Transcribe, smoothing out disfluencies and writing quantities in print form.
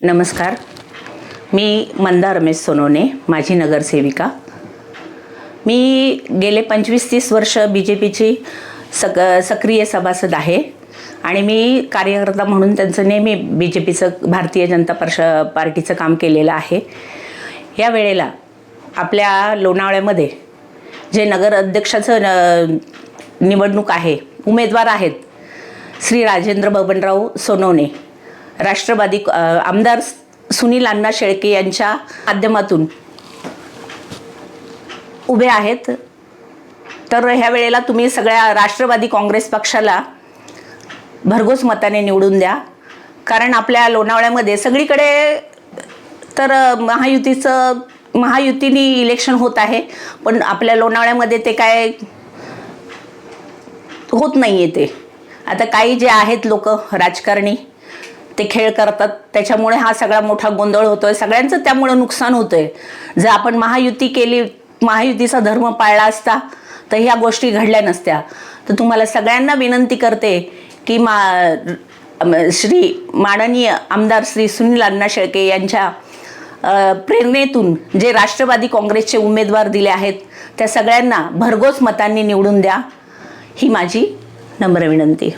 नमस्कार, मी मंदा रमेश सोनवणे, माझी नगरसेविका। मी गेले 25-30 वर्ष BJPची सक्रिय सभासद आहे आणि मी कार्यकर्ता म्हणून त्यांचं नेहमी BJPचं भारतीय जनता पार्टीचं काम केलेलं आहे। या वेळेला आपल्या लोणावळ्यामध्ये जे नगर अध्यक्षाचं निवडणूक आहे, उमेदवार आहेत श्री राजेंद्र बबनराव सोनवणे, राष्ट्रवादी आमदार सुनील अण्णा शेळके यांच्या माध्यमातून उभे आहेत। तर ह्या वेळेला तुम्ही सगळ्या राष्ट्रवादी काँग्रेस पक्षाला भरघोस मताने निवडून द्या, कारण आपल्या लोणावळ्यामध्ये सगळीकडे तर महायुतीने इलेक्शन होत आहे, पण आपल्या लोणावळ्यामध्ये ते काय होत नाहीये। ते आता काही जे आहेत लोक राजकारणी ते खेळ करतात, त्याच्यामुळे हा सगळा मोठा गोंधळ होतोय, सगळ्यांचं त्यामुळे नुकसान होतंय। जर आपण महायुती केली, महायुतीचा धर्म पाळला असता तर ह्या गोष्टी घडल्या नसत्या। तर तुम्हाला सगळ्यांना विनंती करते की श्री माननीय आमदार श्री सुनील अण्णा शेळके यांच्या प्रेरणेतून जे राष्ट्रवादी काँग्रेसचे उमेदवार दिले आहेत त्या सगळ्यांना भरघोस मतांनी निवडून द्या, ही माझी नम्र विनंती।